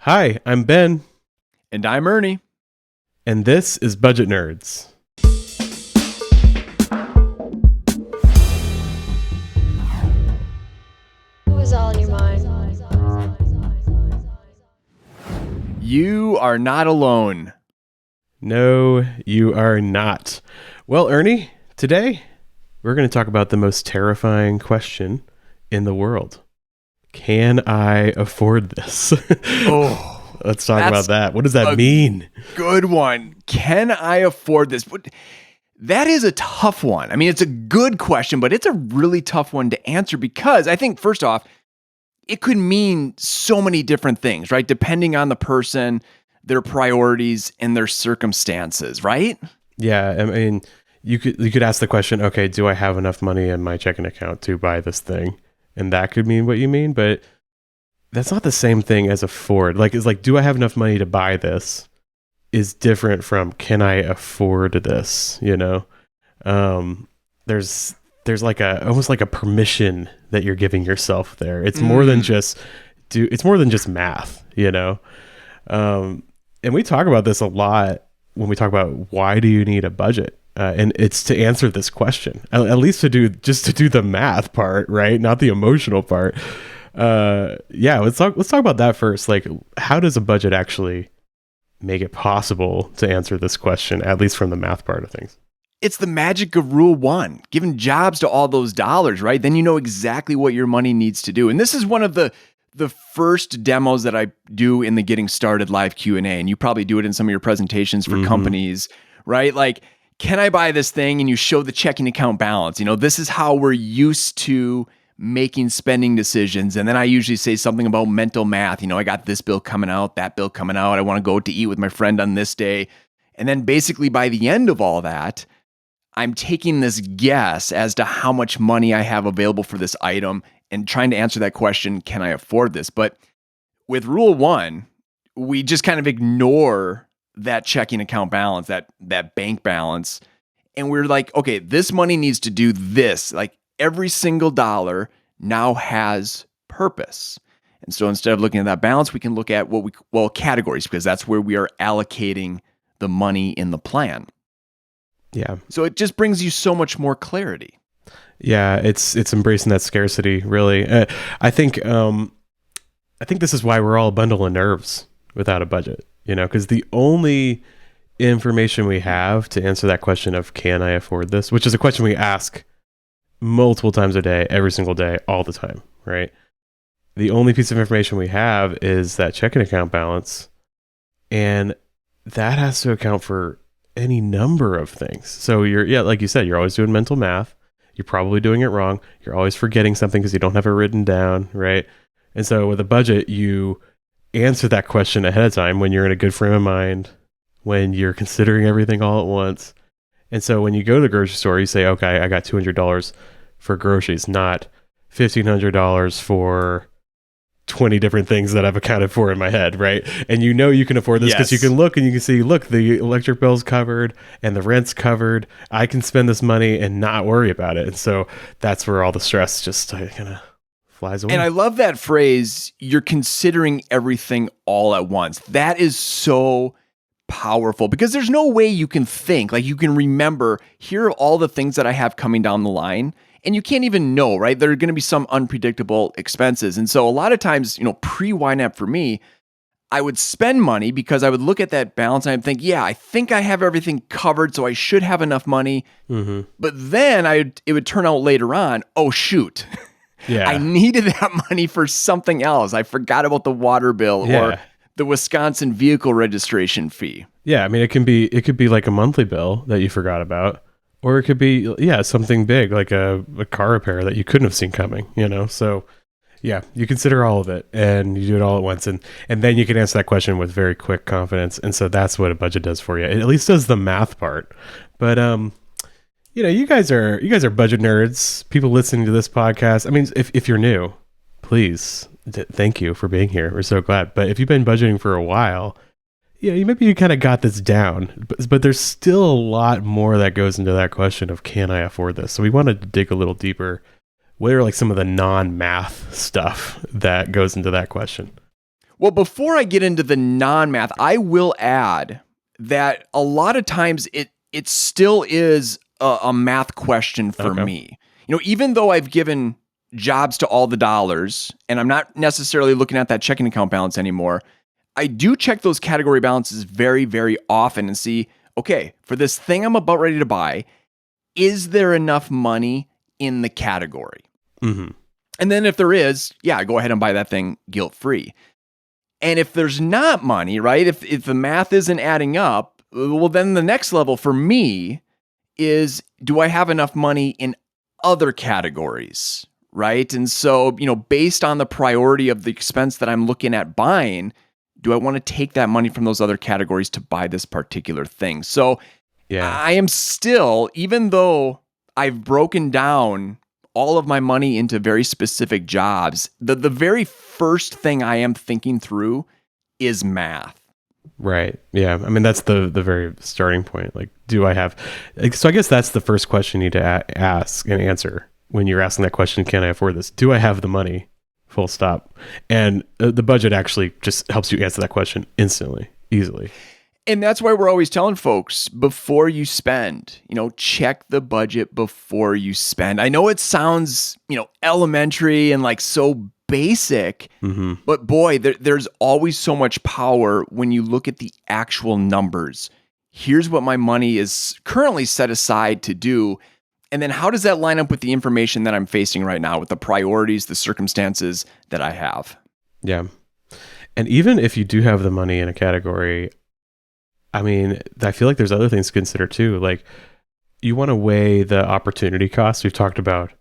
Hi, I'm Ben, And I'm Ernie. and this is Budget Nerds. What was all in your mind? You are not alone. No, you are not. Well, Ernie, today we're going to talk about the most terrifying question in the world. Can I afford this? Oh, Let's talk about that. What does that mean? good one. Can I afford this? That is a tough one. I mean, it's a good question, but it's a really tough one to answer because I think, first off, it could mean so many different things, right? Depending on the person, their priorities, and their circumstances, right? Yeah, I mean, you could ask the question, okay, do I have enough money in my checking account to buy this thing? And that could mean what you mean, but that's not the same thing as afford. It's like, do I have enough money to buy this? Is different from can I afford this? You know, there's like almost like a permission that you're giving yourself there. It's more than just math, you know. And we talk about this a lot when we talk about why do you need a budget, and it's to answer this question, at least to do the math part, right? Not the emotional part. Let's talk about that first. Like, how does a budget actually make it possible to answer this question, at least from the math part of things? It's the magic of Rule 1, giving jobs to all those dollars, right? Then you know exactly what your money needs to do. And this is one of the first demos that I do in the Getting Started live Q&A, and you probably do it in some of your presentations for companies, right? Like, can I buy this thing? And you show the checking account balance. You know, this is how we're used to making spending decisions. And then I usually say something about mental math. You know, I got this bill coming out, that bill coming out. I want to go to eat with my friend on this day. And then basically by the end of all that, I'm taking this guess as to how much money I have available for this item and trying to answer that question, can I afford this? But with Rule 1, we just kind of ignore that checking account balance, that bank balance. And we're like, okay, this money needs to do this. Like, every single dollar now has purpose. And so instead of looking at that balance, we can look at categories, because that's where we are allocating the money in the plan. Yeah. So it just brings you so much more clarity. Yeah, it's embracing that scarcity, really. I think this is why we're all a bundle of nerves without a budget, you know, because the only information we have to answer that question of can I afford this, which is a question we ask multiple times a day, every single day, all the time, right? The only piece of information we have is that checking account balance, and that has to account for any number of things. So like you said, you're always doing mental math. You're probably doing it wrong. You're always forgetting something because you don't have it written down, right? And so with a budget, you answer that question ahead of time when you're in a good frame of mind, when you're considering everything all at once. And so when you go to the grocery store, you say, okay, I got $200 for groceries, not $1,500 for 20 different things that I've accounted for in my head, right? And you know you can afford this because you can look and you can see, look, the electric bill's covered and the rent's covered. I can spend this money and not worry about it. And so that's where all the stress just kind of flies away. And I love that phrase, you're considering everything all at once. That is so powerful because there's no way you can think, like you can remember, here are all the things that I have coming down the line. And you can't even know, right? There are going to be some unpredictable expenses. And so a lot of times, you know, pre-YNAB for me, I would spend money because I would look at that balance and I'd think, yeah, I think I have everything covered, so I should have enough money. Mm-hmm. But then it would turn out later on, oh, shoot. Yeah. I needed that money for something else. I forgot about the water bill or the Wisconsin vehicle registration fee. Yeah, I mean, it could be like a monthly bill that you forgot about. Or it could be, something big like a car repair that you couldn't have seen coming, you know? So, yeah, you consider all of it and you do it all at once. And then you can answer that question with very quick confidence. And so that's what a budget does for you. It at least does the math part. But, you guys are budget nerds, people listening to this podcast. I mean, if you're new, please, thank you for being here. We're so glad. But if you've been budgeting for a while, maybe you kind of got this down, but there's still a lot more that goes into that question of can I afford this? So we wanted to dig a little deeper. What are like some of the non-math stuff that goes into that question? Well, before I get into the non-math, I will add that a lot of times it still is a math question for me. Even though I've given jobs to all the dollars and I'm not necessarily looking at that checking account balance anymore, I do check those category balances very, very often and see, okay, for this thing I'm about ready to buy, is there enough money in the category? Mm-hmm. And then if there is, yeah, go ahead and buy that thing guilt-free. And if there's not money, right, if the math isn't adding up, well, then the next level for me is, do I have enough money in other categories, right? And so, based on the priority of the expense that I'm looking at buying, do I want to take that money from those other categories to buy this particular thing? So I am still, even though I've broken down all of my money into very specific jobs, the very first thing I am thinking through is math. Right. Yeah. I mean, that's the very starting point. Like, do I have... So I guess that's the first question you need to ask and answer when you're asking that question, can I afford this? Do I have the money? Full stop. And the budget actually just helps you answer that question instantly, easily. And that's why we're always telling folks, before you spend, check the budget before you spend. I know it sounds, elementary and like so basic, but boy, there's always so much power when you look at the actual numbers. Here's what my money is currently set aside to do. And then how does that line up with the information that I'm facing right now, with the priorities, the circumstances that I have? Yeah. And even if you do have the money in a category, I mean, I feel like there's other things to consider too. Like, you want to weigh the opportunity cost. We've talked about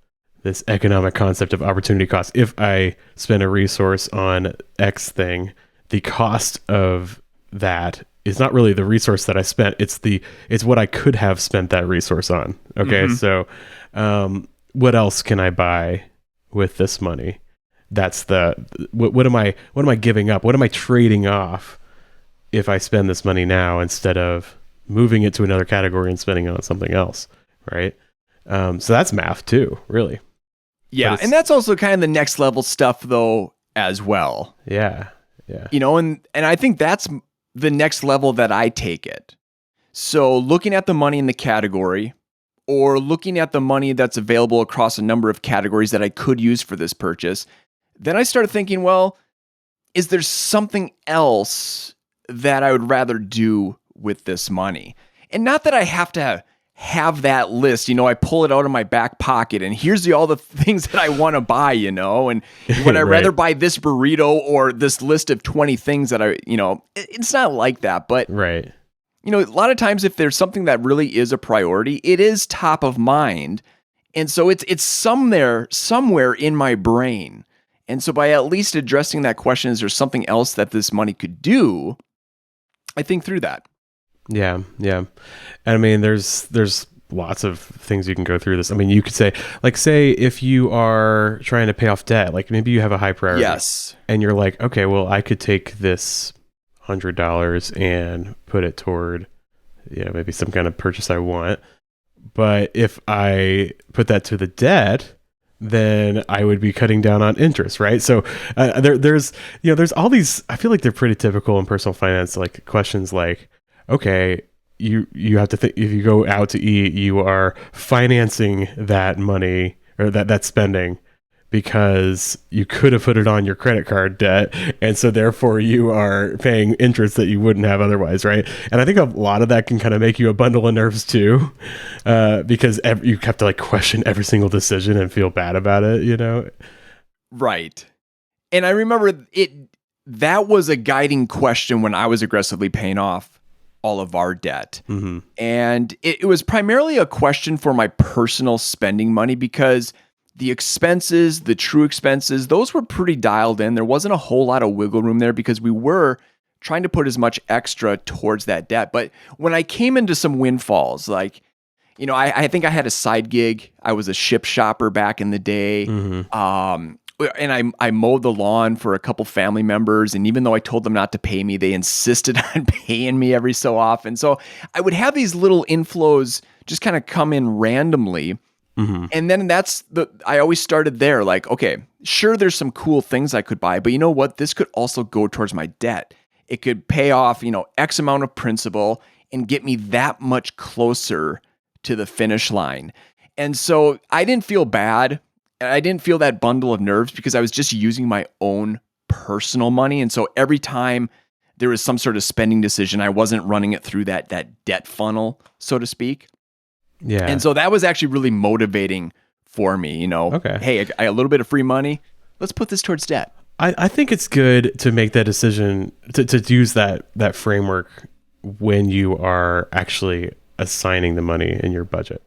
this economic concept of opportunity cost. If I spend a resource on X thing, the cost of that is not really the resource that I spent. It's what I could have spent that resource on. Okay. So, what else can I buy with this money? That's what am I giving up? What am I trading off if I spend this money now instead of moving it to another category and spending it on something else? Right. So that's math too, really. Yeah. And that's also kind of the next level stuff though, as well. Yeah. Yeah. And I think that's the next level that I take it. So looking at the money in the category, or looking at the money that's available across a number of categories that I could use for this purchase, then I started thinking, well, is there something else that I would rather do with this money? And not that I have to have that list, I pull it out of my back pocket and here's all the things that I want to buy, and would I rather buy this burrito or this list of 20 things that it's not like that, but right. A lot of times if there's something that really is a priority, it is top of mind. And so it's somewhere in my brain. And so by at least addressing that question, is there something else that this money could do? I think through that. Yeah. Yeah. I mean, there's lots of things you can go through this. I mean, you could say if you are trying to pay off debt, like maybe you have a high priority. Yes. And you're like, okay, well, I could take this $100 and put it toward, maybe some kind of purchase I want. But if I put that to the debt, then I would be cutting down on interest, right? So there's all these, I feel like they're pretty typical in personal finance, like questions like, okay, you have to think, if you go out to eat, you are financing that money or that spending because you could have put it on your credit card debt. And so therefore you are paying interest that you wouldn't have otherwise, right? And I think a lot of that can kind of make you a bundle of nerves too, because you have to question every single decision and feel bad about it, Right. And I remember that was a guiding question when I was aggressively paying off all of our debt. Mm-hmm. And it was primarily a question for my personal spending money because the expenses, the true expenses, those were pretty dialed in. There wasn't a whole lot of wiggle room there because we were trying to put as much extra towards that debt. But when I came into some windfalls, I think I had a side gig. I was a ship shopper back in the day. Mm-hmm. And I mowed the lawn for a couple family members. And even though I told them not to pay me, they insisted on paying me every so often. So I would have these little inflows just kind of come in randomly. Mm-hmm. And then I always started there, like, okay, Sure, there's some cool things I could buy, but you know what? This could also go towards my debt. It could pay off, X amount of principal and get me that much closer to the finish line. And so I didn't feel bad. I didn't feel that bundle of nerves because I was just using my own personal money. And so every time there was some sort of spending decision, I wasn't running it through that debt funnel, so to speak. Yeah. And so that was actually really motivating for me, Okay. Hey, I got a little bit of free money. Let's put this towards debt. I think it's good to make that decision, to use that framework when you are actually assigning the money in your budget.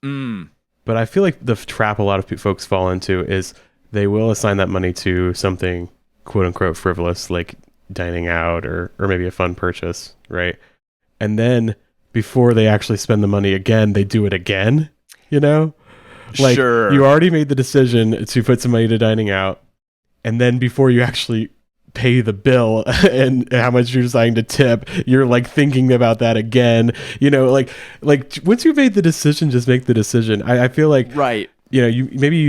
But I feel like the trap a lot of folks fall into is they will assign that money to something quote unquote frivolous, like dining out or maybe a fun purchase, right? And then before they actually spend the money again, they do it again, Like, sure. You already made the decision to put some money to dining out, and then before you actually pay the bill and how much you're deciding to tip, you're like thinking about that again. Like once you've made the decision, just make the decision. I feel like, right. You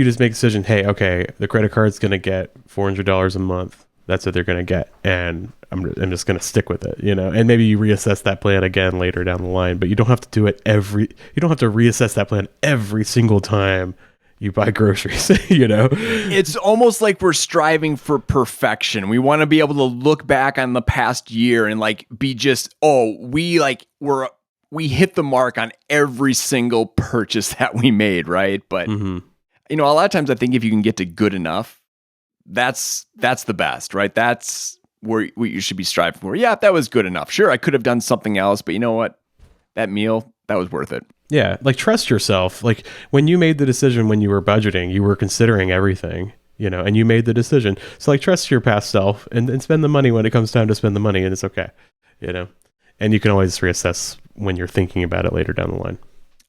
just make a decision. Hey, okay, the credit card's going to get $400 a month. That's what they're going to get, and I'm just going to stick with it, And maybe you reassess that plan again later down the line, but you don't have to do it you don't have to reassess that plan every single time you buy groceries, It's almost like we're striving for perfection. We want to be able to look back on the past year and be just, we hit the mark on every single purchase that we made, right? But a lot of times I think if you can get to good enough, that's the best, right? That's what you should be striving for. Yeah, if that was good enough. Sure, I could have done something else, but you know what? That meal, that was worth it. Yeah, trust yourself. When you made the decision when you were budgeting, you were considering everything, and you made the decision. So trust your past self and spend the money when it comes time to spend the money, and it's okay, And you can always reassess when you're thinking about it later down the line.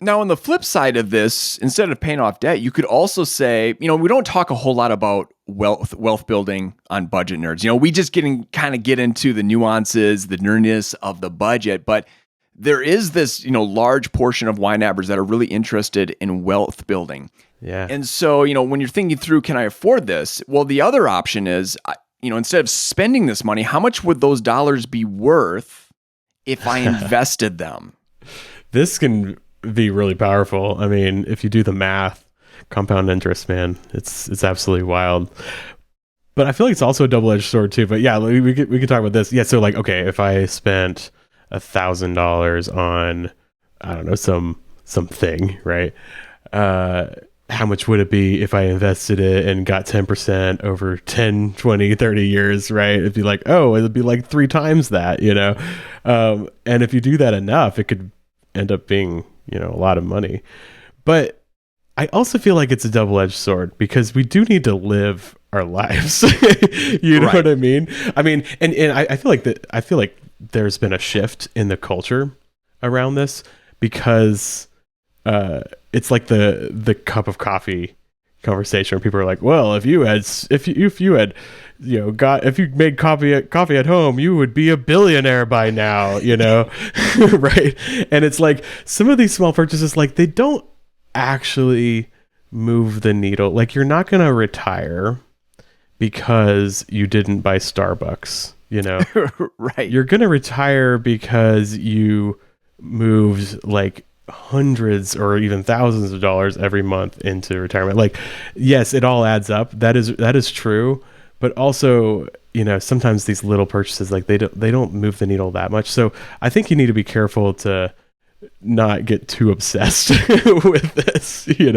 Now, on the flip side of this, instead of paying off debt, you could also say, we don't talk a whole lot about wealth building on Budget Nerds. We just get into the nuances, the nerdiness of the budget, but there is this, large portion of YNABers that are really interested in wealth building. Yeah. And so, when you're thinking through, can I afford this? Well, the other option is, instead of spending this money, how much would those dollars be worth if I invested them? This can be really powerful. I mean, if you do the math, compound interest, man, it's absolutely wild. But I feel like it's also a double-edged sword too. But yeah, we could talk about this. Yeah, so okay, if I spent $1,000 on, I don't know, something, right? How much would it be if I invested it and got 10% over 10, 20, 30 years, right? It'd be it'd be 3 times that, and if you do that enough, it could end up being, a lot of money. But I also feel like it's a double-edged sword because we do need to live our lives. You know right. what I mean? I mean, and I feel like there's been a shift in the culture around this because it's like the cup of coffee conversation where people are like, well, if you made coffee at home, you would be a billionaire by now, right? And it's like some of these small purchases, they don't actually move the needle. You're not going to retire because you didn't buy Starbucks, Right. You're going to retire because you moved hundreds or even thousands of dollars every month into retirement. Yes, it all adds up. That is true. But also, sometimes these little purchases, they don't move the needle that much. So I think you need to be careful to not get too obsessed with this. You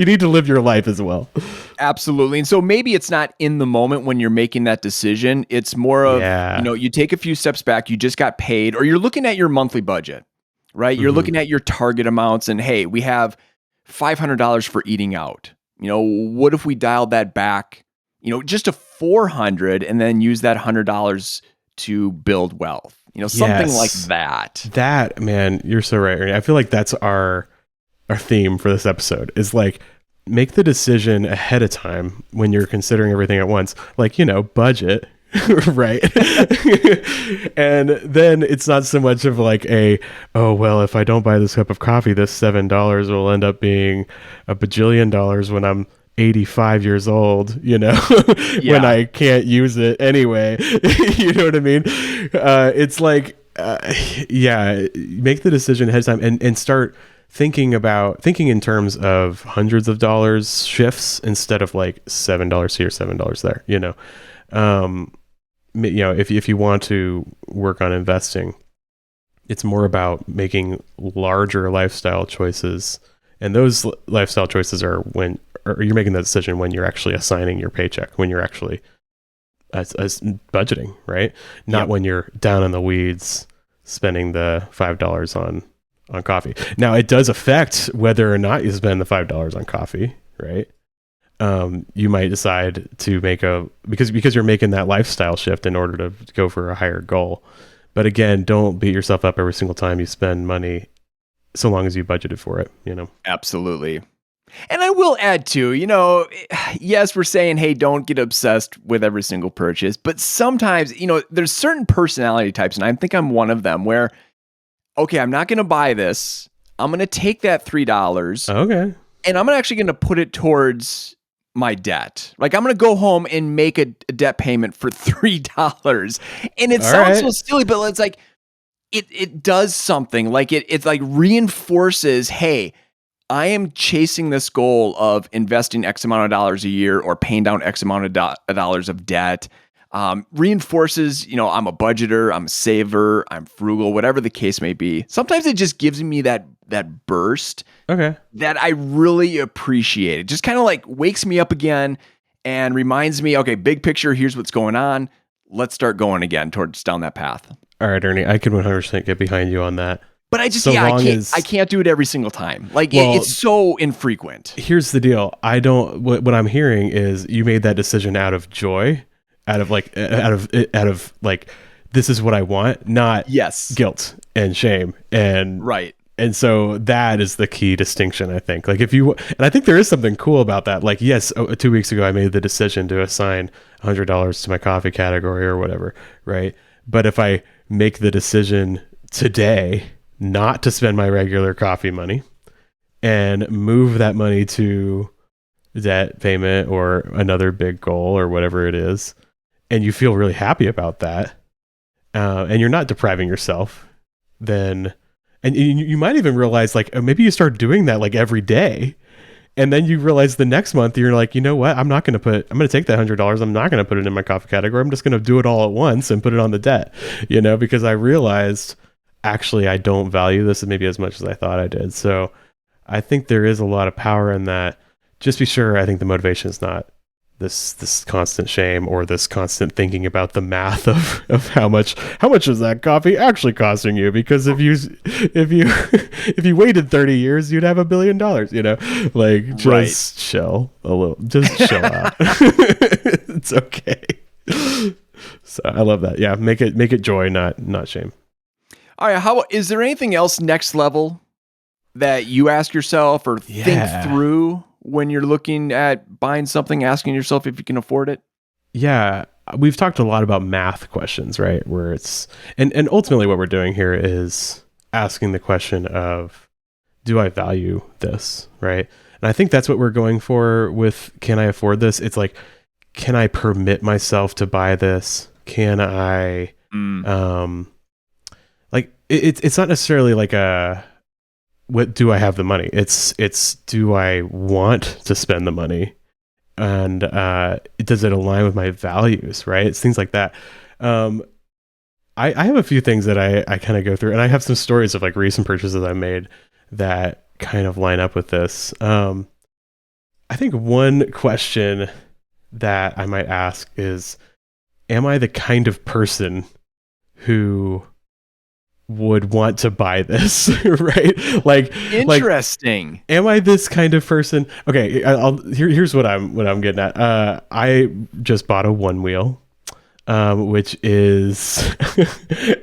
need to live your life as well. Absolutely. And so maybe it's not in the moment when you're making that decision. It's more of, you take a few steps back, you just got paid, or you're looking at your monthly budget, right? You're looking at your target amounts and, hey, we have $500 for eating out. What if we dialed that back, just to $400 and then use that $100 to build wealth? Something like that. That, man, you're so right, Ernie. I feel like that's our theme for this episode is make the decision ahead of time when you're considering everything at once. Budget, right? And then it's not so much of if I don't buy this cup of coffee, this $7 will end up being $1 bajillion when I'm 85 years old, when Yeah. I can't use it anyway. You know what I mean? It's like, make the decision ahead of time and start thinking in terms of hundreds of dollars shifts instead of like $7 here, $7 there, if you want to work on investing, it's more about making larger lifestyle choices. And those lifestyle choices are when you're making that decision when you're actually assigning your paycheck, when you're actually as budgeting, right? Not when you're down in the weeds spending the $5 on coffee. Now, it does affect whether or not you spend the $5 on coffee, right? You might decide to because you're making that lifestyle shift in order to go for a higher goal. But again, don't beat yourself up every single time you spend money, so long as you budgeted for it, Absolutely. And I will add too, yes, we're saying, hey, don't get obsessed with every single purchase, but sometimes, there's certain personality types, and I think I'm one of them where, okay, I'm not going to buy this. I'm going to take that $3. Okay. And I'm actually going to put it towards my debt. Like, I'm going to go home and make a debt payment for $3. And it sounds so silly, but it's like, it does something. Like it like reinforces, hey, I am chasing this goal of investing X amount of dollars a year or paying down X amount of dollars of debt. Reinforces, I'm a budgeter, I'm a saver, I'm frugal, whatever the case may be. Sometimes it just gives me that burst that I really appreciate. It just kind of like wakes me up again and reminds me, okay, big picture, here's what's going on. Let's start going again down that path. All right, Ernie, I can 100% get behind you on that. But I just, I can't do it every single time. Like, it's so infrequent. Here's the deal. What I'm hearing is you made that decision out of joy, out of this is what I want, not guilt and shame. And right. And so that is the key distinction, I think. Like and I think there is something cool about that. Like, yes, 2 weeks ago, I made the decision to assign $100 to my coffee category or whatever. Right. But if I make the decision today not to spend my regular coffee money and move that money to debt payment or another big goal or whatever it is, and you feel really happy about that, and you're not depriving yourself, then, and you might even realize, like, maybe you start doing that like every day, and then you realize the next month you're like, you know what, I'm going to take that $100, I'm not going to put it in my coffee category, I'm just going to do it all at once and put it on the debt, because I realized actually I don't value this maybe as much as I thought I did. So I think there is a lot of power in that. Just be sure, I think the motivation is not this constant shame or this constant thinking about the math of how much is that coffee actually costing you? Because if you waited 30 years, you'd have $1 billion, like just chill a little, just chill out. It's okay. So I love that. Yeah. Make it joy, not shame. All right. Is there anything else next level that you ask yourself or think through when you're looking at buying something, asking yourself if you can afford it? Yeah, we've talked a lot about math questions, right? Where it's, and ultimately what we're doing here is asking the question of, do I value this, right? And I think that's what we're going for with, can I afford this? It's like, can I permit myself to buy this? Can I, it's not necessarily like what do I have the money? It's do I want to spend the money, and does it align with my values? Right? It's things like that. I have a few things that I kind of go through, and I have some stories of like recent purchases I made that kind of line up with this. I think one question that I might ask is, am I the kind of person who would want to buy this? Right? Like, interesting. Am I this kind of person? Okay, here's what I'm getting at. I just bought a one wheel, which is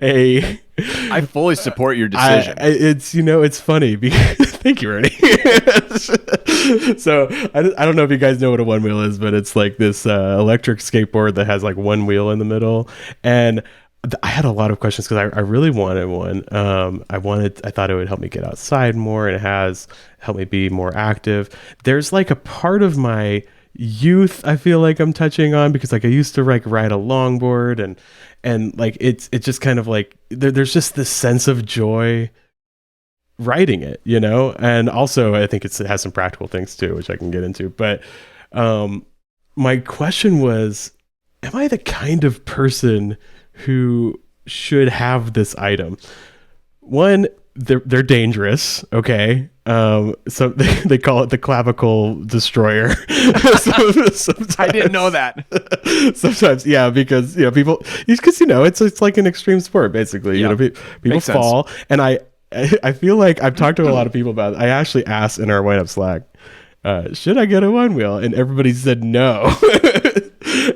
I fully support your decision. It's funny because thank you, Ernie. So I don't know if you guys know what a one wheel is, but it's like this electric skateboard that has like one wheel in the middle, and I had a lot of questions because I really wanted one. I thought it would help me get outside more, and it has helped me be more active. There's like a part of my youth I feel like I'm touching on, because like I used to like ride a longboard, and like it's just kind of like there's just this sense of joy riding it, you know. And also I think it has some practical things too, which I can get into. But my question was, am I the kind of person who should have this item? One, they're dangerous, okay? So they call it the clavicle destroyer. I didn't know that. Sometimes, yeah, because people, because it's like an extreme sport basically. Yeah. People Makes fall, and I feel like I've talked to a lot of people about it. I actually asked in our YNAB Slack, should I get a one wheel? And everybody said no.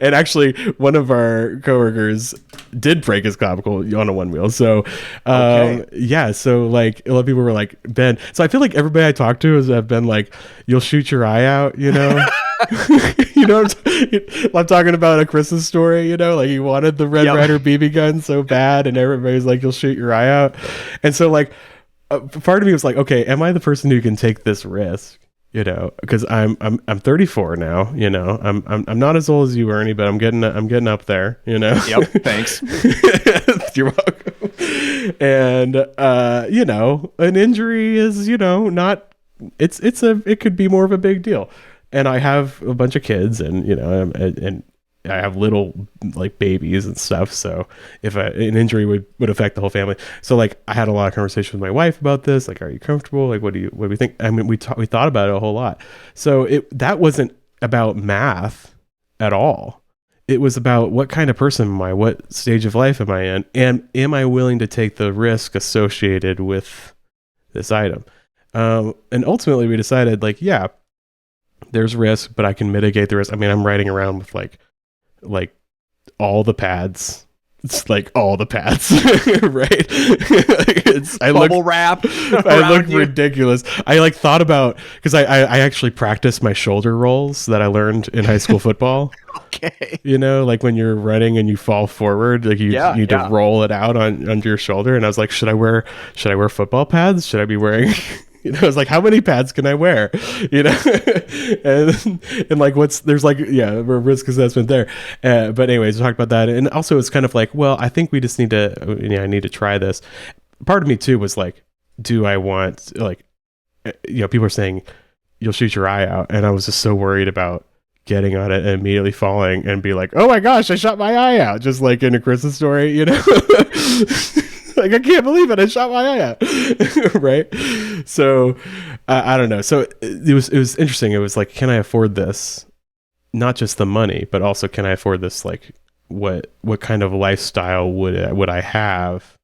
And actually, one of our coworkers did break his clavicle on a one wheel. So, yeah. So, like, a lot of people were like, Ben. So I feel like everybody I talked to have been like, "You'll shoot your eye out," you know. You know, I'm talking about A Christmas Story. You know, like he wanted the Red Ryder BB gun so bad, and everybody's like, "You'll shoot your eye out." And so, like, part of me was like, "Okay, am I the person who can take this risk?" You know, because I'm 34 now. You know, I'm not as old as you, Ernie, but I'm getting up there. You know. Yep. Thanks. You're welcome. And an injury is not. It could be more of a big deal. And I have a bunch of kids, and and I have little like babies and stuff. So if an injury would affect the whole family. So like I had a lot of conversation with my wife about this. Like, are you comfortable? Like, what do we think? I mean, we thought about it a whole lot. So that wasn't about math at all. It was about what kind of person am I? What stage of life am I in? And am I willing to take the risk associated with this item? And ultimately we decided like, yeah, there's risk, but I can mitigate the risk. I mean, I'm riding around with like all the pads. It's like all the pads, right? I Bubble wrap. I look ridiculous. I like thought about, because I actually practiced my shoulder rolls that I learned in high school football. Okay. You know, like when you're running and you fall forward, like you need to roll it out under your shoulder. And I was like, should I wear football pads? Should I be wearing? I was like, how many pads can I wear? And like, there's like, a risk assessment there. But anyways, we talked about that. And also it's kind of like, well, I think we just need to, I need to try this. Part of me too was like, do I want, like, people are saying you'll shoot your eye out. And I was just so worried about getting on it and immediately falling and be like, oh my gosh, I shot my eye out. Just like in A Christmas Story, Like, I can't believe it. I shot my eye out. Right. So I don't know. So it was interesting. It was like, can I afford this? Not just the money, but also can I afford this? Like what kind of lifestyle would I have?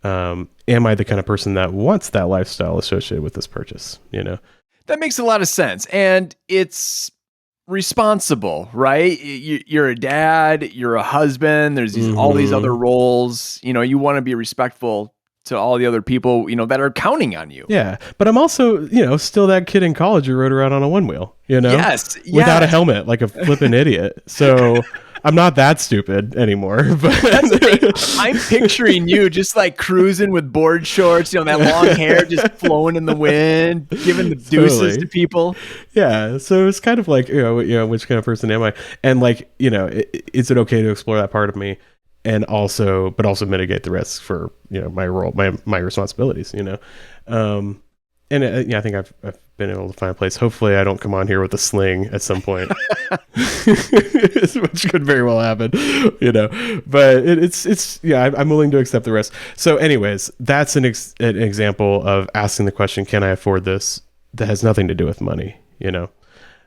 Am I the kind of person that wants that lifestyle associated with this purchase? That makes a lot of sense. And it's responsible, right? You're a dad, you're a husband, there's all these other roles, you want to be respectful to all the other people, that are counting on you. Yeah. But I'm also, still that kid in college who rode around on a one wheel, Yes. Without a helmet, like a flippin' idiot. So I'm not that stupid anymore, but I'm picturing you just like cruising with board shorts, that long hair just flowing in the wind, giving the deuces to people. Yeah. So it's kind of like, which kind of person am I? And like, is it okay to explore that part of me but also mitigate the risks for, my role, my responsibilities, And I think I've been able to find a place. Hopefully I don't come on here with a sling at some point, which could very well happen, but I'm willing to accept the risk. So anyways, that's an example of asking the question, can I afford this? That has nothing to do with money. Am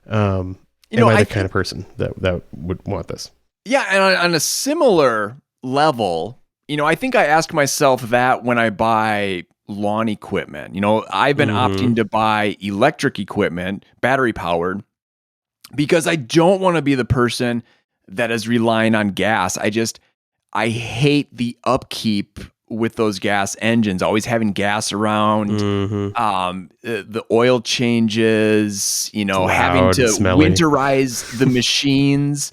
I the kind of person that would want this? Yeah. And on a similar level, I think I ask myself that when I buy lawn equipment. I've been opting to buy electric equipment, battery powered, because I don't want to be the person that is relying on gas. I hate the upkeep with those gas engines, always having gas around, the oil changes, having to winterize the machines.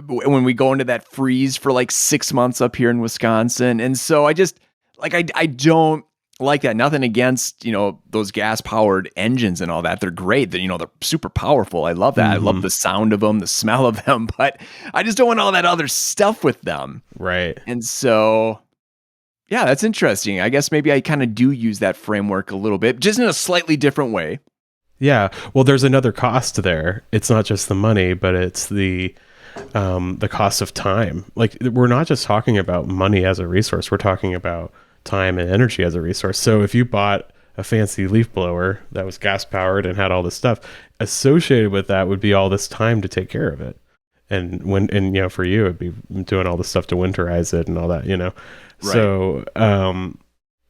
when we go into that freeze for like 6 months up here in Wisconsin. And so I just like, I don't like that. Nothing against, those gas powered engines and all that. They're great. They're super powerful. I love that. I love the sound of them, the smell of them, but I just don't want all that other stuff with them. Right. And so, yeah, that's interesting. I guess maybe I kind of do use that framework a little bit, just in a slightly different way. Yeah. Well, there's another cost there. It's not just the money, but it's the cost of time. Like, we're not just talking about money as a resource. We're talking about time and energy as a resource. So if you bought a fancy leaf blower that was gas powered and had all this stuff associated with, that would be all this time to take care of it. And for you, it'd be doing all the stuff to winterize it and all that, Right. So,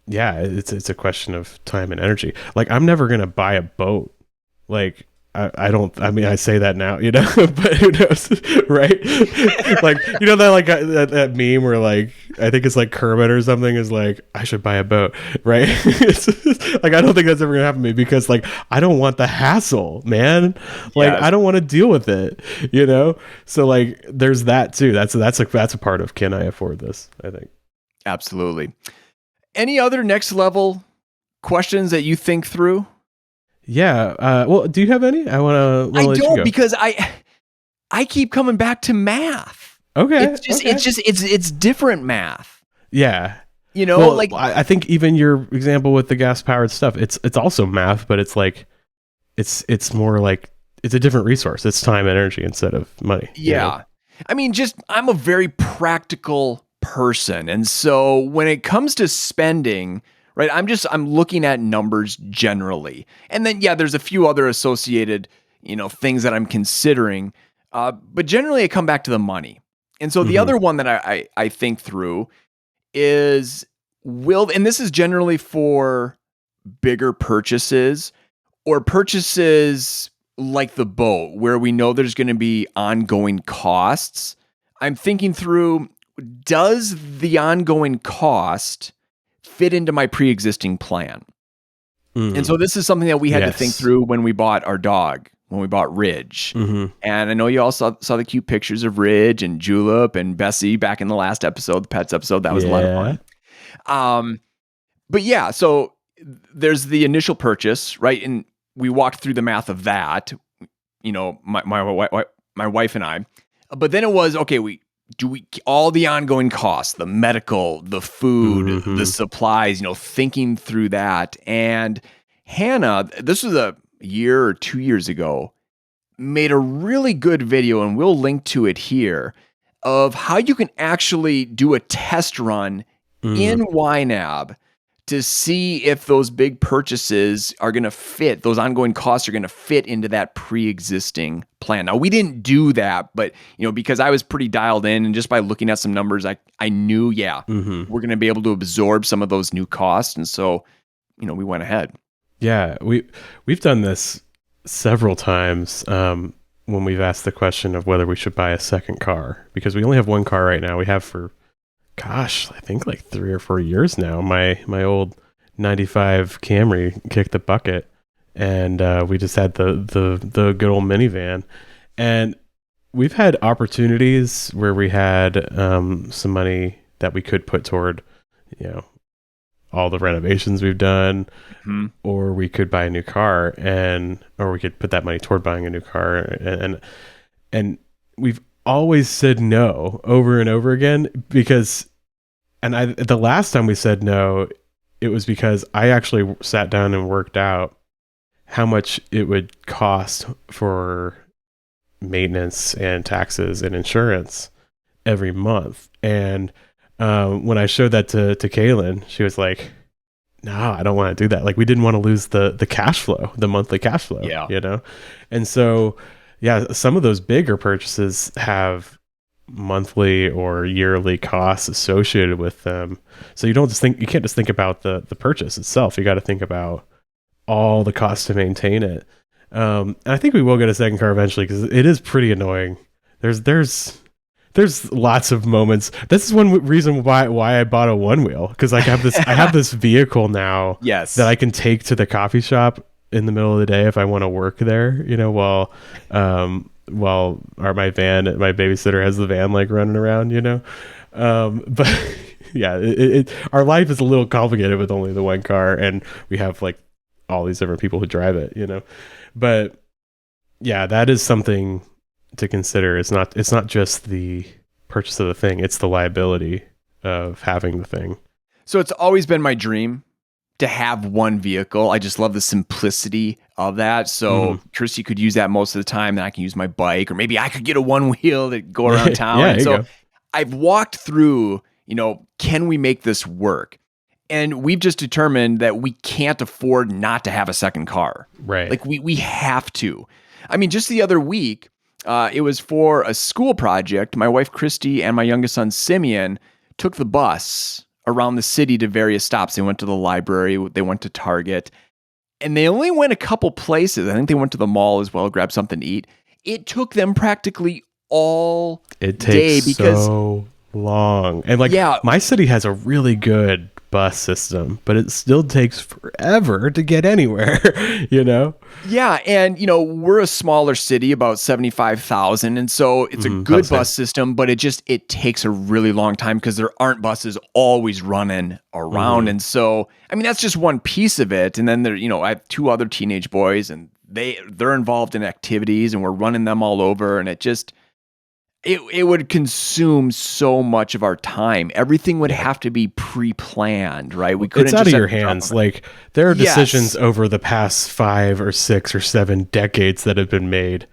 yeah, it's a question of time and energy. Like, I'm never going to buy a boat. Like, I say that now, but who knows, right? Like, that meme where, like, I think it's like Kermit or something is like, I should buy a boat, right? It's like, I don't think that's ever gonna happen to me because, like, I don't want the hassle, man. Like, I don't want to deal with it, So, like, there's that too. That's a part of, can I afford this? I think. Absolutely. Any other next level questions that you think through? Yeah. Well, do you have any? I don't because I keep coming back to math. Okay. It's different math. Yeah. I think even your example with the gas powered stuff, it's also math, but it's like, it's more like, it's a different resource. It's time and energy instead of money. Yeah. I mean, I'm a very practical person. And so when it comes to spending, right, I'm looking at numbers generally. And then, there's a few other associated, things that I'm considering. But generally I come back to the money. And so the other one that I think through is and this is generally for bigger purchases or purchases like the boat where we know there's going to be ongoing costs. I'm thinking through, does the ongoing cost fit into my pre-existing plan? And so this is something that we had to think through when we bought our dog, when we bought Ridge. And I know you all saw the cute pictures of Ridge and Julep and Bessie back in the last episode, the pets episode. That was a lot of fun. But yeah, so there's the initial purchase, right? And we walked through the math of that, my wife and I. But then it was, okay, all the ongoing costs, the medical, the food, the supplies, thinking through that. And Hannah, this was a year or 2 years ago, made a really good video, and we'll link to it here, of how you can actually do a test run in YNAB to see if those big purchases are going to fit, those ongoing costs are going to fit into that pre-existing plan. Now, we didn't do that, but, because I was pretty dialed in, and just by looking at some numbers, I knew, we're going to be able to absorb some of those new costs. And so, we went ahead. Yeah, we've done this several times when we've asked the question of whether we should buy a second car, because we only have one car right now. We have for, I think like 3 or 4 years now. My old 95 Camry kicked the bucket, and we just had the good old minivan. And we've had opportunities where we had some money that we could put toward, all the renovations we've done, or we could buy a new car, or we could put that money toward buying a new car, and we've always said no over and over again, because, the last time we said no, it was because I actually sat down and worked out how much it would cost for maintenance and taxes and insurance every month. And when I showed that to Kaylin, she was like, no, I don't want to do that. Like, we didn't want to lose the cash flow, the monthly cash flow, And so, some of those bigger purchases have monthly or yearly costs associated with them. So you can't just think about the purchase itself. You got to think about all the costs to maintain it. And I think we will get a second car eventually, because it is pretty annoying. There's lots of moments. This is one reason why I bought a one wheel, because I have this vehicle now that I can take to the coffee shop in the middle of the day if I want to work there, while while my babysitter has the van like running around, but yeah, our life is a little complicated with only the one car, and we have like all these different people who drive it, but yeah, that is something to consider. It's not just the purchase of the thing, it's the liability of having the thing. So it's always been my dream to have one vehicle. I just love the simplicity of that. So Kirsty could use that most of the time, and I can use my bike, or maybe I could get a one wheel to go around town. Yeah, and so go. I've walked through, can we make this work? And we've just determined that we can't afford not to have a second car. Right. Like we have to. I mean, just the other week, it was for a school project. My wife, Christy, and my youngest son, Simeon, took the bus around the city to various stops. They went to the library, they went to Target, and they only went a couple places. I think they went to the mall as well, grabbed something to eat. It took them practically all day because so long. And my city has a really good bus system, but it still takes forever to get anywhere, Yeah, and we're a smaller city, about 75,000, and so it's a good bus system, but it takes a really long time because there aren't buses always running around. And so, I mean, that's just one piece of it. And then I have two other teenage boys, and they're involved in activities, and we're running them all over, and it would consume so much of our time. Everything would have to be pre-planned, right? We couldn't. It's out of your hands. Like there are decisions over the past 5 or 6 or 7 decades that have been made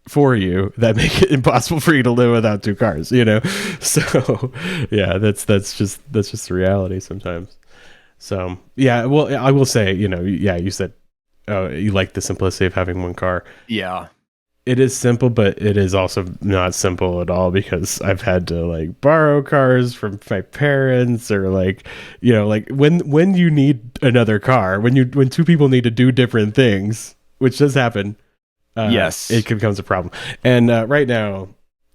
for you that make it impossible for you to live without 2 cars. So yeah, that's just the reality sometimes. So yeah, well, I will say, you said you like the simplicity of having one car. Yeah. It is simple, but it is also not simple at all, because I've had to like borrow cars from my parents, or like when you need another car, when 2 people need to do different things, which does happen. Yes, it becomes a problem. And right now,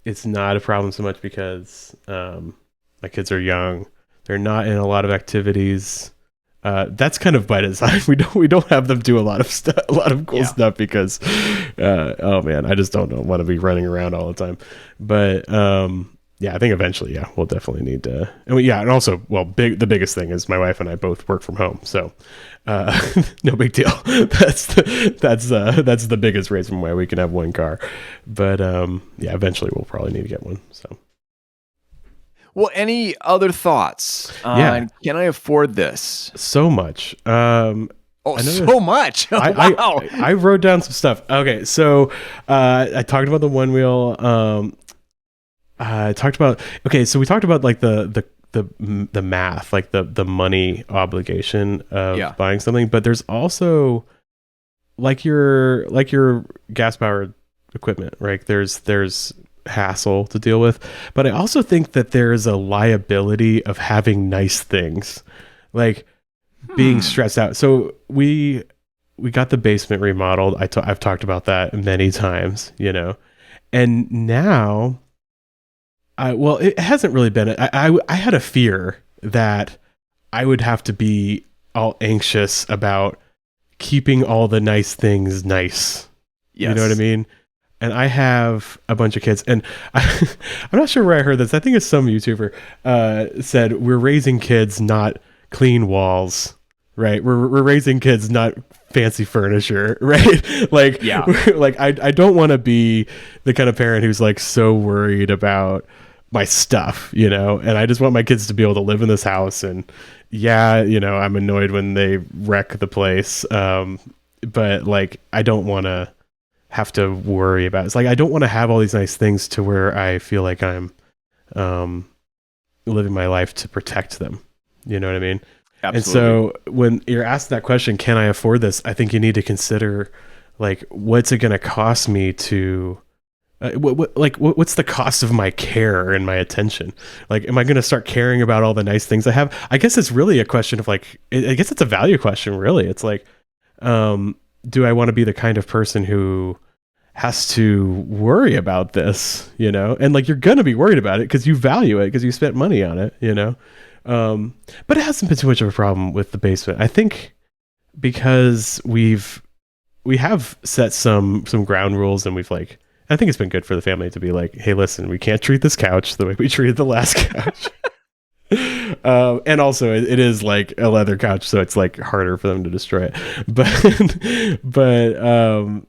it's not a problem so much because my kids are young. They're not in a lot of activities. That's kind of by design. We don't have them do a lot of stuff, a lot of cool stuff, because oh man, I just don't want to be running around all the time. But I think eventually, we'll definitely need to. And also, the biggest thing is my wife and I both work from home, so no big deal. That's the biggest reason why we can have one car. But eventually we'll probably need to get one. So. Well, any other thoughts on can I afford this? So much. So much. Wow. I wrote down some stuff. Okay, so I talked about the one wheel. I talked about we talked about like the math, like the money obligation of buying something, but there's also like your gas powered equipment, right? There's hassle to deal with, but I also think that there's a liability of having nice things, like being stressed out. So we got the basement remodeled. I've talked about that many times, and now it hasn't really been. I had a fear that I would have to be all anxious about keeping all the nice things nice. Yes. You know what I mean? And I have a bunch of kids, and I'm not sure where I heard this. I think it's some YouTuber said, we're raising kids, not clean walls, right? We're raising kids, not fancy furniture, right? Like, I don't want to be the kind of parent who's like so worried about my stuff, and I just want my kids to be able to live in this house. And I'm annoyed when they wreck the place. But like, I don't want to have to worry about it. It's like I don't want to have all these nice things to where I feel like I'm living my life to protect them. You know what I mean? Absolutely. And so when you're asked that question, can I afford this? I think you need to consider like, what's it going to cost me to what's the cost of my care and my attention? Like, am I going to start caring about all the nice things I have? I guess it's really a question of like, I guess it's a value question, really. It's like, do I want to be the kind of person who has to worry about this, and like, you're going to be worried about it because you value it, because you spent money on it, but it hasn't been too much of a problem with the basement. I think because we have set some ground rules, and we've like I think it's been good for the family to be like, hey, listen, we can't treat this couch the way we treated the last couch. And also it is like a leather couch, so it's like harder for them to destroy it. But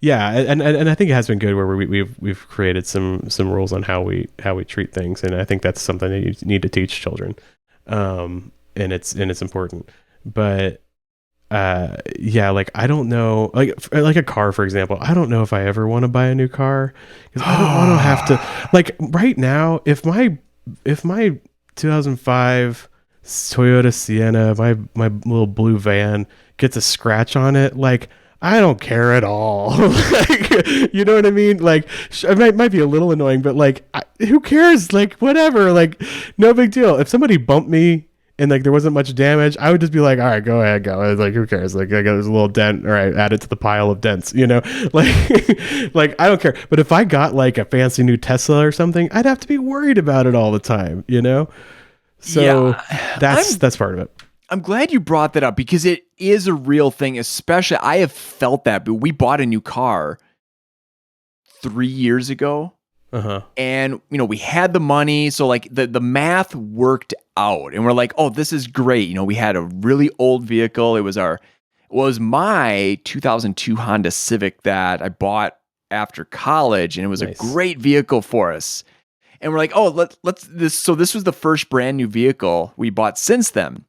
yeah, and I think it has been good where we've created some rules on how we treat things, and I think that's something that you need to teach children, and it's important. But yeah, like I don't know, like a car, for example. I don't know if I ever want to buy a new car because I don't want to have to, like, right now, if my 2005 Toyota Sienna, my little blue van gets a scratch on it, like, I don't care at all. Like, you know what I mean? Like, it might be a little annoying, but like, who cares? Like, whatever, like, no big deal. If somebody bumped me and like there wasn't much damage, I would just be like, all right, go ahead, go. I was like, who cares? Like, I got this little dent, or I add it to the pile of dents, you know? Like, like, I don't care. But if I got like a fancy new Tesla or something, I'd have to be worried about it all the time, you know? So yeah, that's part of it. I'm glad you brought that up because it is a real thing, especially I have felt that, but we bought a new car 3 years ago. And, you know, we had the money. So like the math worked out and we're like, oh, this is great. You know, we had a really old vehicle. It was my 2002 Honda Civic that I bought after college, and it was nice. A great vehicle for us. And we're like, oh, this was the first brand new vehicle we bought since then.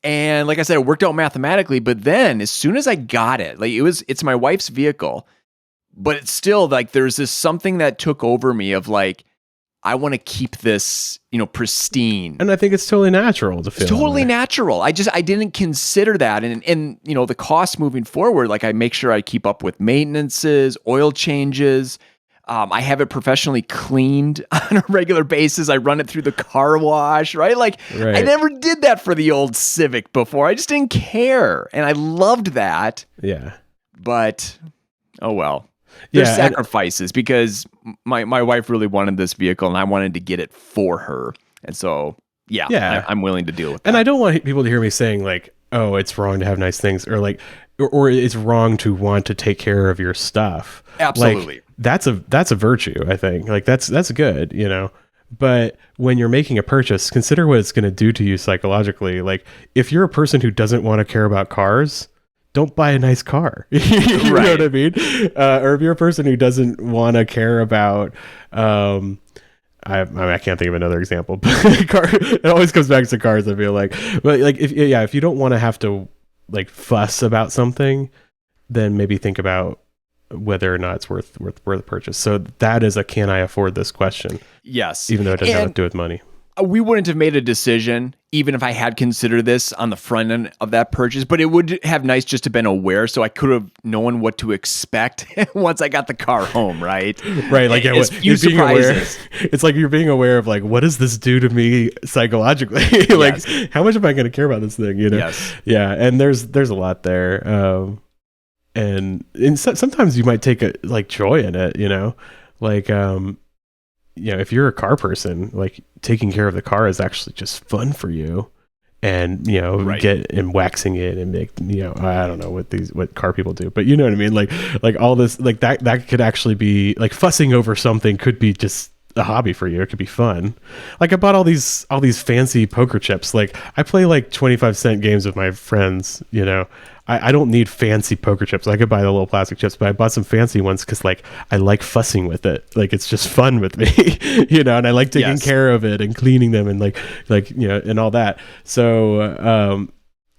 And like I said, it worked out mathematically, but then as soon as I got it, like it's my wife's vehicle, but it's still like, there's this something that took over me of like, I want to keep this, you know, pristine. And I think it's totally natural to feel. It's totally natural. I didn't consider that. And, you know, the cost moving forward, like I make sure I keep up with maintenances, oil changes. I have it professionally cleaned on a regular basis. I run it through the car wash, right? Like, right. I never did that for the old Civic before. I just didn't care. And I loved that. Yeah. But, oh well. There's sacrifices because my wife really wanted this vehicle and I wanted to get it for her. And so, yeah. I'm willing to deal with that. And I don't want people to hear me saying like, oh, it's wrong to have nice things, or like, or it's wrong to want to take care of your stuff. Absolutely. Like, that's a virtue, I think. Like that's good, you know. But when you're making a purchase, consider what it's going to do to you psychologically. Like, if you're a person who doesn't want to care about cars, don't buy a nice car. You right. know what I mean? Or if you're a person who doesn't want to care about, I can't think of another example, but it always comes back to cars. I feel like, but like if you don't want to have to like fuss about something, then maybe think about whether or not it's worth the purchase. So that is a can I afford this question? Yes, even though it doesn't have to do with money. We wouldn't have made a decision even if I had considered this on the front end of that purchase, but it would have nice just to been aware, so I could have known what to expect once I got the car home, right? Right, like a few surprises. It's like you're being aware of like, what does this do to me psychologically? Like, yes. How much am I going to care about this thing? You know? Yes. Yeah, and there's a lot there, and sometimes you might take a like joy in it, you know, like you know, if you're a car person, like taking care of the car is actually just fun for you, and you know, right. Get and waxing it and make, you know, I don't know what car people do, but you know what I mean, like all this, like that could actually be like fussing over something could be just a hobby for you. It could be fun. Like I bought all these fancy poker chips. Like I play like 25-cent games with my friends, you know. I don't need fancy poker chips. I could buy the little plastic chips, but I bought some fancy ones because like I like fussing with it. Like it's just fun with me, you know, and I like taking care of it and cleaning them and like you know, and all that. So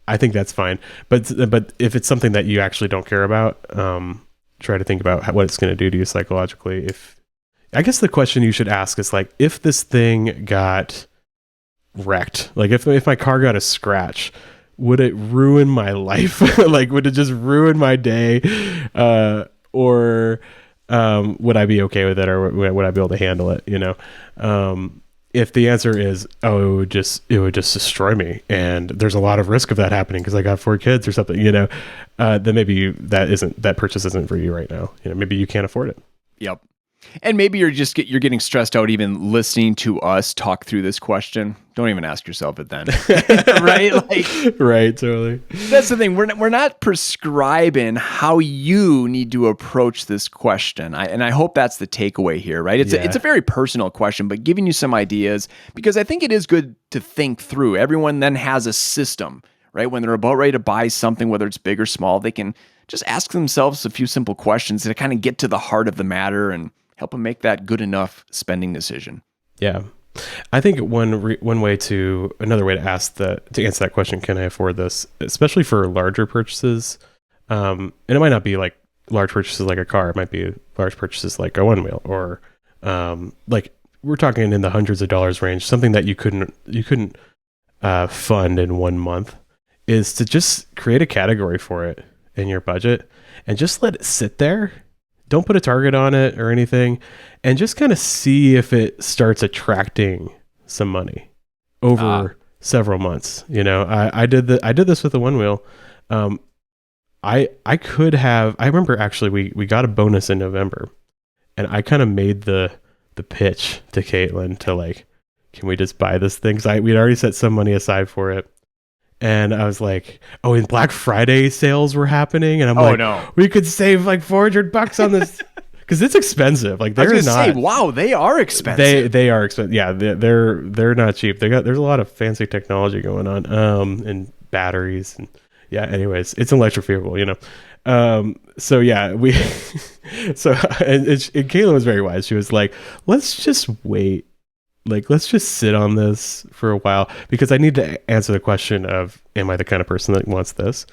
I think that's fine. But if it's something that you actually don't care about, try to think about what it's going to do to you psychologically. I guess the question you should ask is like, if this thing got wrecked, like if my car got a scratch, would it ruin my life? Like, would it just ruin my day? Or would I be okay with it? Or would I be able to handle it? You know? If the answer is, oh, it would just destroy me, and there's a lot of risk of that happening because I got 4 kids or something, you know, then maybe that purchase isn't for you right now. You know, maybe you can't afford it. Yep. And maybe you're getting stressed out even listening to us talk through this question. don't even ask yourself it then. Right? Like, Right, totally. that's the thing. We're not prescribing how you need to approach this question. And I hope that's the takeaway here, right? It's a very personal question, but giving you some ideas, because I think it is good to think through. Everyone then has a system, right? When they're about ready to buy something, whether it's big or small, they can just ask themselves a few simple questions to kind of get to the heart of the matter and help them make that good enough spending decision. Yeah. I think another way to answer that question, can I afford this, especially for larger purchases, and it might not be like large purchases like a car, it might be large purchases like a one wheel, or like we're talking in the hundreds of dollars range, something that you couldn't fund in 1 month, is to just create a category for it in your budget and just let it sit there. Don't put a target on it or anything, and just kind of see if it starts attracting some money over several months. You know, I did this with the one wheel. I remember actually we got a bonus in November, and I kind of made the pitch to Caitlin to like, can we just buy this thing? Because we'd already set some money aside for it. And I was like, oh, and Black Friday sales were happening. And I'm like, no, we could save like $400 on this. Because it's expensive. Like they're not. Wow, they are expensive. They are expensive. Yeah, they're not cheap. There's a lot of fancy technology going on. And batteries. And yeah, anyways, it's an electric vehicle, you know. So yeah, and Caitlin was very wise. She was like, let's just wait. Like, let's just sit on this for a while, because I need to answer the question of, am I the kind of person that wants this?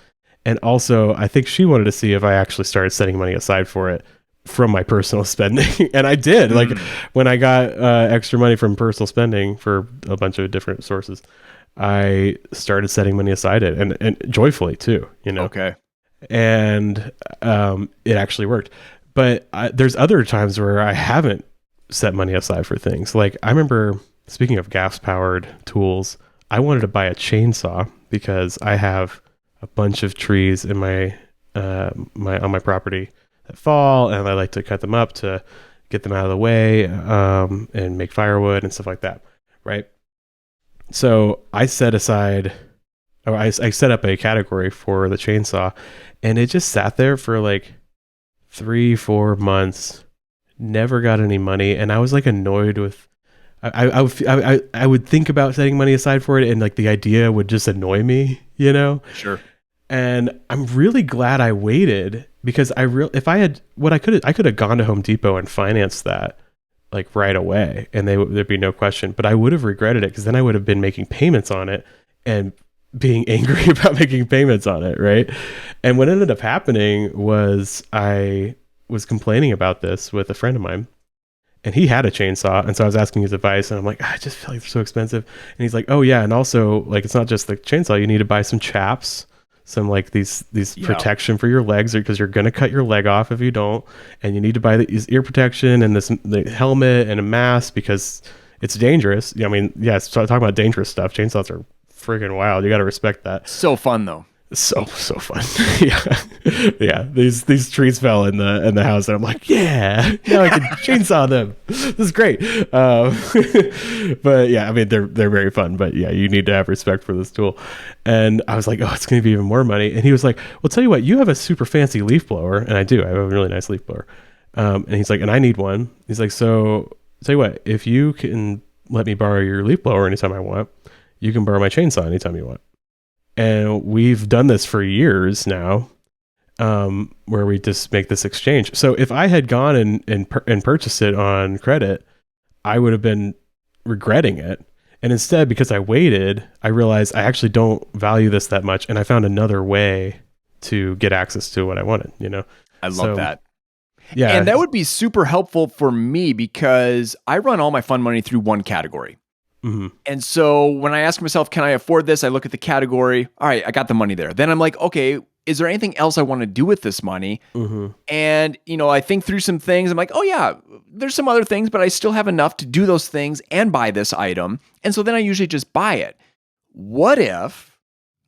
And also, I think she wanted to see if I actually started setting money aside for it from my personal spending. And I did. Like, when I got extra money from personal spending for a bunch of different sources, I started setting money aside and joyfully too, you know? Okay. And it actually worked. But there's other times where I haven't set money aside for things. Like, I remember, speaking of gas powered tools, I wanted to buy a chainsaw because I have a bunch of trees in my on my property that fall, and I like to cut them up to get them out of the way, and make firewood and stuff like that, right? So I set up a category for the chainsaw, and it just sat there for like 3-4 months. Never got any money, and I was like annoyed with. I would think about setting money aside for it, and like the idea would just annoy me, you know. Sure. And I'm really glad I waited, because I could have gone to Home Depot and financed that like right away, and there'd be no question. But I would have regretted it, because then I would have been making payments on it and being angry about making payments on it, right? And what ended up happening was I was complaining about this with a friend of mine, and he had a chainsaw, and so I was asking his advice, and I'm like, I just feel like they're so expensive. And he's like, oh yeah, and also, like, it's not just the chainsaw, you need to buy some chaps, some like these protection for your legs, because you're gonna cut your leg off if you don't, and you need to buy these ear protection and the helmet and a mask, because it's dangerous. I mean, yeah, so talking about dangerous stuff, chainsaws are freaking wild. You got to respect that. So fun though. So fun. yeah. These trees fell in the house, and I'm like, yeah, now I can chainsaw them. This is great. But yeah, I mean, they're very fun. But yeah, you need to have respect for this tool. And I was like, oh, it's going to be even more money. And he was like, well, tell you what, you have a super fancy leaf blower, and I do. I have a really nice leaf blower. And he's like, and I need one. He's like, so tell you what, if you can let me borrow your leaf blower anytime I want, you can borrow my chainsaw anytime you want. And we've done this for years now, where we just make this exchange. So if I had gone and purchased it on credit, I would have been regretting it. And instead, because I waited, I realized I actually don't value this that much, and I found another way to get access to what I wanted, you know? I love that. Yeah. And that would be super helpful for me, because I run all my fund money through one category. Mm-hmm. And so when I ask myself, can I afford this? I look at the category. All right, I got the money there. Then I'm like, okay, is there anything else I want to do with this money? Mm-hmm. And, I think through some things. I'm like, oh yeah, there's some other things, but I still have enough to do those things and buy this item. And so then I usually just buy it. What if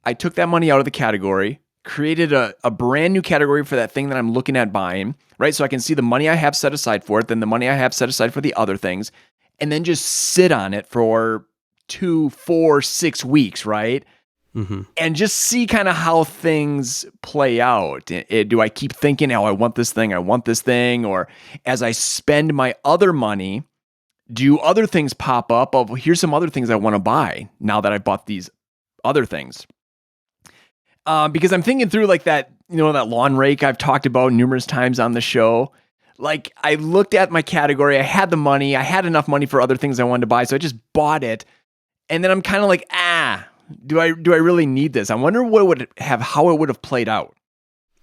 I took that money out of the category, created a brand new category for that thing that I'm looking at buying, right? So I can see the money I have set aside for it, then the money I have set aside for the other things, and then just sit on it for 2, 4, 6 weeks, right? Mm-hmm. And just see kind of how things play out. Do I keep thinking, oh, I want this thing, or as I spend my other money, do other things pop up of here's some other things I want to buy now that I bought these other things? Because I'm thinking through like that, that lawn rake I've talked about numerous times on the show. Like I looked at my category, I had the money, I had enough money for other things I wanted to buy, so I just bought it. And then I'm kind of like, do I really need this? I wonder how it would have played out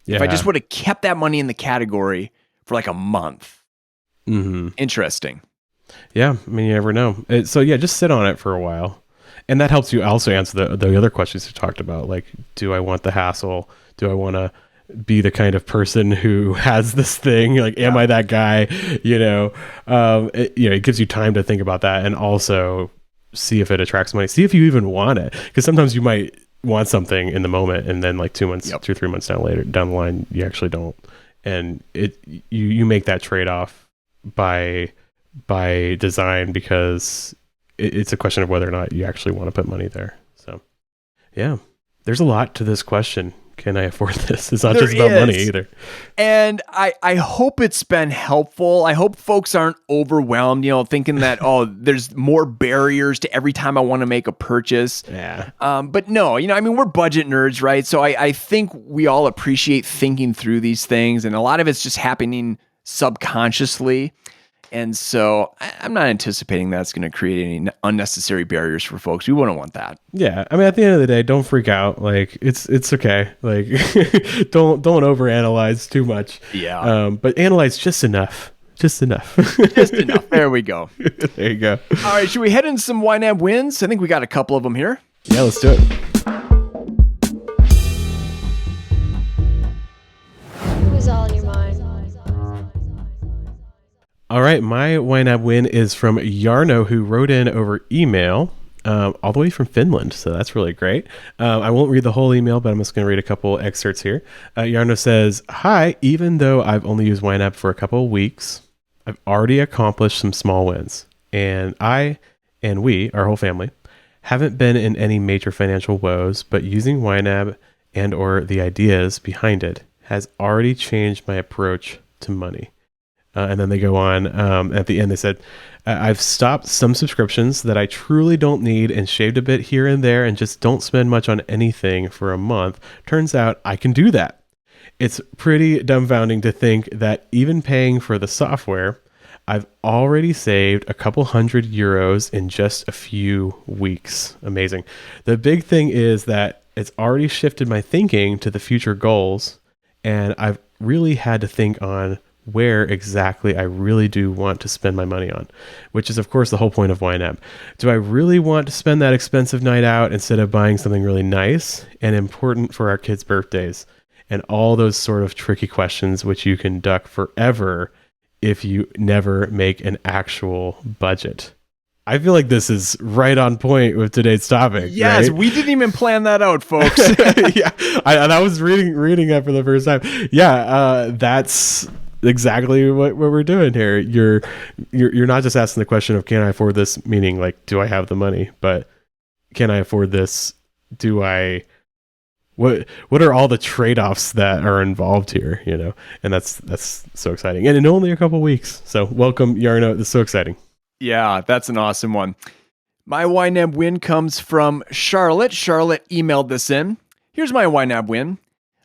if I just would have kept that money in the category for like a month. Mm-hmm. Interesting. Yeah, I mean, you never know. So yeah, just sit on it for a while. And that helps you also answer the other questions you talked about. Like, do I want the hassle? Do I want to be the kind of person who has this thing? Like, am I that guy? It gives you time to think about that, and also see if it attracts money. See if you even want it, because sometimes you might want something in the moment, and then like 2 months, 2 or 3 months down the line, you actually don't. And you make that trade off by design, because it's a question of whether or not you actually want to put money there. So yeah, there's a lot to this question. Can I afford this? It's not just about money either. And I hope it's been helpful. I hope folks aren't overwhelmed, thinking that, there's more barriers to every time I want to make a purchase. Yeah. But no, we're budget nerds, right? So I think we all appreciate thinking through these things, and a lot of it's just happening subconsciously. And so I'm not anticipating that's going to create any unnecessary barriers for folks. We wouldn't want that. Yeah. I mean, at the end of the day, don't freak out. Like it's okay. Like don't overanalyze too much. Yeah. But analyze just enough. Just enough. Just enough. There we go. There you go. All right. Should we head into some YNAB wins? I think we got a couple of them here. Yeah, let's do it. It was all in your mind. All right, my YNAB win is from Yarno, who wrote in over email, all the way from Finland. So that's really great. I won't read the whole email, but I'm just going to read a couple excerpts here. Yarno says, "Hi, even though I've only used YNAB for a couple of weeks, I've already accomplished some small wins. And we, our whole family, haven't been in any major financial woes, but using YNAB and or the ideas behind it has already changed my approach to money." And then they go on. At the end, they said, "I've stopped some subscriptions that I truly don't need and shaved a bit here and there and just don't spend much on anything for a month. Turns out I can do that. It's pretty dumbfounding to think that even paying for the software, I've already saved a couple €100 in just a few weeks." Amazing. The big thing is that it's already shifted my thinking to the future goals, and I've really had to think on where exactly I really do want to spend my money on, which is, of course, the whole point of YNAB. Do I really want to spend that expensive night out instead of buying something really nice and important for our kids' birthdays? And all those sort of tricky questions, which you can duck forever if you never make an actual budget. I feel like this is right on point with today's topic. Yes, right? We didn't even plan that out, folks. Yeah, I was reading that for the first time. Yeah, that's exactly what we're doing here. You're not just asking the question of can I afford this, meaning like do I have the money, but can I afford this? What are all the trade-offs that are involved here, And that's so exciting. And in only a couple weeks. So welcome, Yarno. This is so exciting. Yeah, that's an awesome one. My YNAB win comes from Charlotte. Charlotte emailed this in. Here's my YNAB win.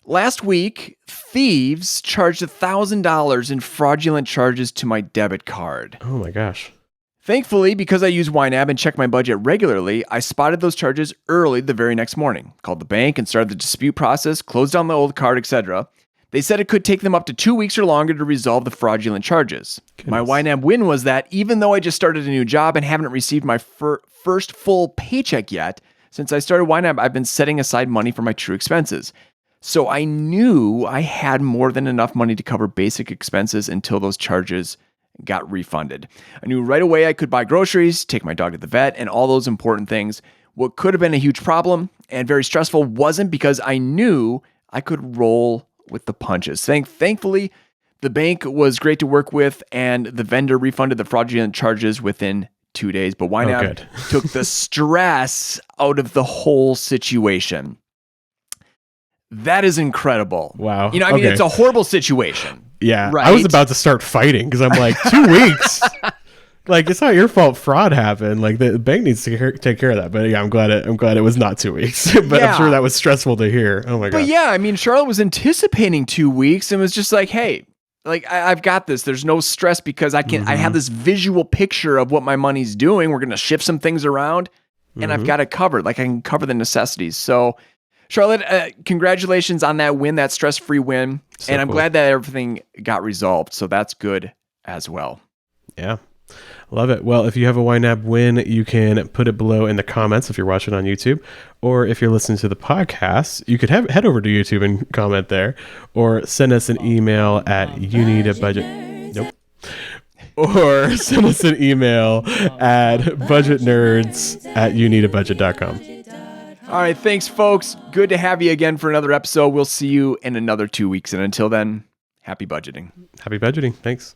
Last week, thieves charged $1,000 in fraudulent charges to my debit card. Oh my gosh. Thankfully, because I use YNAB and check my budget regularly, I spotted those charges early the very next morning, called the bank and started the dispute process, closed down the old card, etc. They said it could take them up to 2 weeks or longer to resolve the fraudulent charges. Goodness. My YNAB win was that even though I just started a new job and haven't received my first full paycheck yet, since I started YNAB, I've been setting aside money for my true expenses. So I knew I had more than enough money to cover basic expenses until those charges got refunded. I knew right away I could buy groceries, take my dog to the vet, and all those important things. What could have been a huge problem and very stressful wasn't, because I knew I could roll with the punches. Thankfully, the bank was great to work with, and the vendor refunded the fraudulent charges within 2 days, but YNAB good. took the stress out of the whole situation. That is incredible. Wow. You know, I mean, it's a horrible situation. Yeah. Right? I was about to start fighting because I'm like, 2 weeks. Like, it's not your fault fraud happened. Like, the bank needs to take care of that. But yeah, I'm glad it was not 2 weeks. But Yeah. I'm sure that was stressful to hear. Oh my god. But yeah, I mean, Charlotte was anticipating 2 weeks and was just like, hey, like I've got this. There's no stress because I have this visual picture of what my money's doing. We're going to shift some things around and I've got it covered. Like I can cover the necessities. So Charlotte, congratulations on that win, that stress-free win. And I'm glad that everything got resolved. So that's good as well. Yeah. Love it. Well, if you have a YNAB win, you can put it below in the comments if you're watching on YouTube, or if you're listening to the podcast, you could head over to YouTube and comment there, or send us an email at youneedabudget. Nope. Or send us an email at budgetnerds@youneedabudget.com. All right. Thanks, folks. Good to have you again for another episode. We'll see you in another 2 weeks. And until then, happy budgeting. Happy budgeting. Thanks.